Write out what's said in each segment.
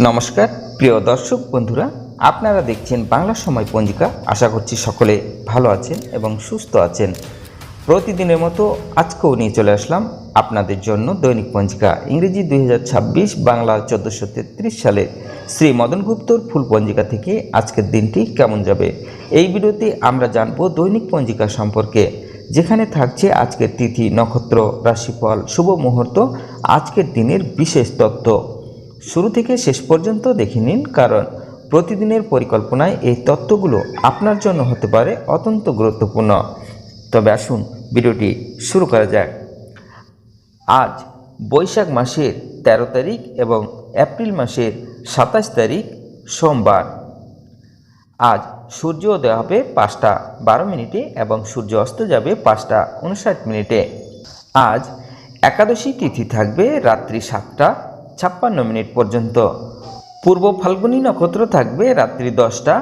নমস্কার প্রিয় দর্শক বন্ধুরা, আপনারা দেখছেন বাংলা সময় পঞ্জিকা। আশা করছি সকলে ভালো আছেন এবং সুস্থ আছেন। প্রতিদিনের মতো আজকেও নিয়ে চলে আসলাম আপনাদের জন্য দৈনিক পঞ্জিকা ইংরেজি 2026, বাংলা 1433 সালে শ্রী মদন গুপ্তর ফুল পঞ্জিকা থেকে আজকের দিনটি কেমন যাবে। এই ভিডিওতে আমরা জানব দৈনিক পঞ্জিকা সম্পর্কে, যেখানে থাকছে আজকের তিথি, নক্ষত্র, রাশিফল, শুভ মুহূর্ত, আজকের দিনের বিশেষ তথ্য। শুরু থেকে শেষ পর্যন্ত দেখে নিন, কারণ প্রতিদিনের পরিকল্পনায় এই তথ্যগুলো আপনার জন্য হতে পারে অত্যন্ত গুরুত্বপূর্ণ। তবে আসুন ভিডিওটি শুরু করা যাক। আজ বৈশাখ মাসের 13 তারিখ এবং এপ্রিল মাসের 27 তারিখ সোমবার। আজ সূর্য উদয় হবে 5টা 12 মিনিটে এবং সূর্য অস্ত যাবে 5টা 59 মিনিটে। আজ একাদশী তিথি থাকবে রাত্রি 7টা 56 মিনিট পর্যন্ত। পূর্ব ফাল্গুনী নক্ষত্র থাকবে রাত্রি 10টা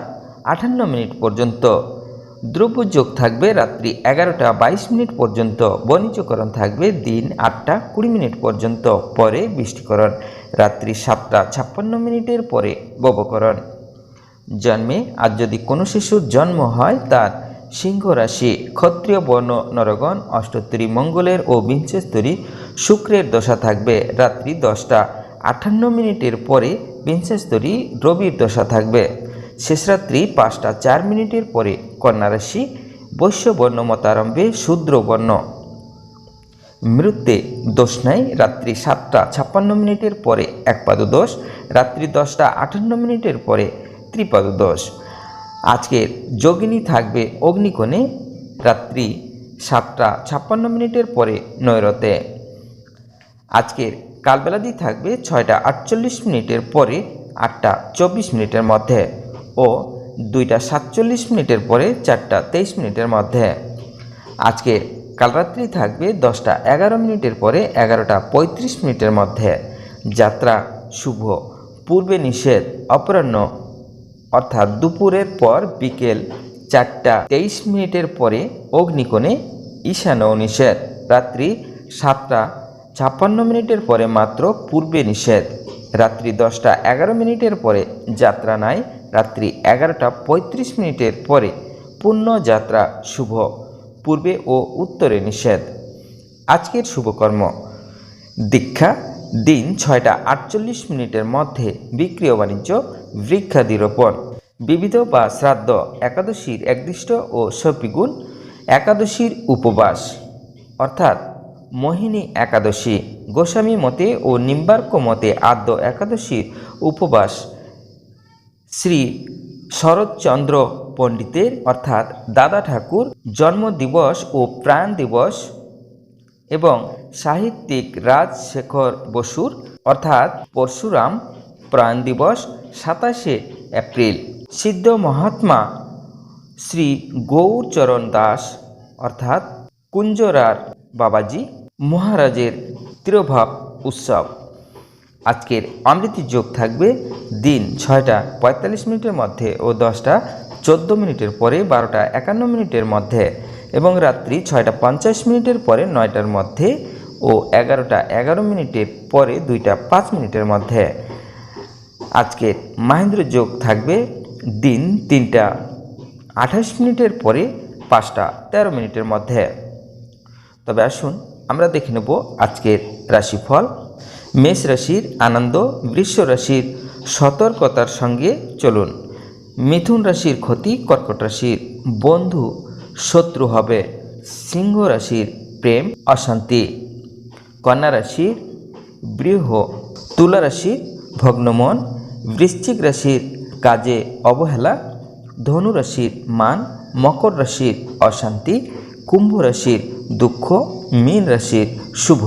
58 মিনিট পর্যন্ত। দ্রব্য যোগ থাকবে রাত্রি 11টা 22 মিনিট পর্যন্ত। বণিজকরণ থাকবে দিন 8টা 20 মিনিট পর্যন্ত। পরে বৃষ্টিকরণ রাত্রি 7টা 56 মিনিটের পরে ববকরণ। জন্মে আজ যদি কোনো শিশুর জন্ম হয়, তার সিংহ রাশি, ক্ষত্রিয় বর্ণ নরগণ, অষ্টোত্তরী মঙ্গলের ও বিংশস্তরী শুক্রের দশা থাকবে রাত্রি 10টা 58 মিনিটের পরে। বিংশস্তরী রবির দশা থাকবে শেষ রাত্রি 5টা 4 মিনিটের পরে। কন্যা রাশি, বৈশ্যবর্ণ মতারম্ভে শূদ্র বর্ণ। মৃত্যে দোষ নাই রাত্রি 7টা 56 মিনিটের পরে একপাদ দোষ, রাত্রি 10টা 58 মিনিটের পরে ত্রিপাদ দোষ। আজকের যোগিনী থাকবে অগ্নিকোণে রাত্রি 7টা 56 মিনিটের পরে নৈরতে। আজকের কালবেলাদি থাকবে 6টা 48 মিনিটের পরে 8টা 24 মিনিটের মধ্যে ও 2টা 47 মিনিটের পরে 4টা 23 মিনিটের মধ্যে। আজকে কালরাত্রি থাকবে 10টা 11 মিনিটের পরে 11টা 35 মিনিটের মধ্যে। যাত্রা শুভ, পূর্বে নিষেধ, অপরাহ্ন অর্থাৎ দুপুরের পর বিকেল 4টা 23 মিনিটের পরে অগ্নিকোণে ঈশানও নিষেধ। রাত্রি 7টা 56 মিনিটের পরে মাত্র পূর্বে নিষেধ। রাত্রি 10টা 11 মিনিটের পরে যাত্রা নাই। রাত্রি 11টা 35 মিনিটের পরে পূর্ণ যাত্রা শুভ, পূর্বে ও উত্তরে নিষেধ। আজকের শুভকর্ম দীক্ষা, দিন 6টা 48 মিনিটের মধ্যে বিক্রয় বাণিজ্য, বৃক্ষাদি রোপণ। বিবিধ বা শ্রাদ্ধ একাদশীর একদিষ্ট ও সপিগুণ একাদশীর উপবাস অর্থাৎ মোহিনী একাদশী। গোস্বামী মতে ও নিম্বার্ক মতে আদ্য একাদশীর উপবাস শ্রী শরৎচন্দ্র পণ্ডিতের অর্থাৎ দাদা ঠাকুর জন্মদিবস ও প্রাণ দিবস এবং সাহিত্যিক রাজশেখর বসুর অর্থাৎ পরশুরাম প্রাণ দিবস 27শে এপ্রিল। সিদ্ধ মহাত্মা শ্রী গৌরচরণ দাস অর্থাৎ কুঞ্জরার বাবাজি মহারাজের তিরোভাব উৎসব। আজকের অমৃতি যোগ থাকবে দিন 6টা 45 মিনিটের মধ্যে ও 10টা 14 মিনিটের পরে 12টা 51 মিনিটের মধ্যে এবং রাত্রি 6টা 50 মিনিটের পরে 9টার মধ্যে ও 11টা 11 মিনিটের পরে 2টা 5 মিনিটের মধ্যে। আজকের মাহেন্দ্র যোগ থাকবে দিন 3টা 28 মিনিটের পরে 5টা 13 মিনিটের মধ্যে। তবে আসুন আমরা দেখে নেব আজকের রাশিফল। মেষ রাশির আনন্দ, বৃষ রাশির সতর্কতার সঙ্গে চলুন। মিথুন রাশির ক্ষতি, কর্কট রাশির বন্ধু শত্রু হবে। সিংহ রাশির প্রেম অশান্তি। কন্যা রাশির বৃহ। তুলা রাশির ভগ্নমন। বৃশ্চিক রাশির কাজে অবহেলা। ধনু রাশির মান। মকর রাশির অশান্তি। কুম্ভ রাশির দুঃখ। মীন রাশির শুভ।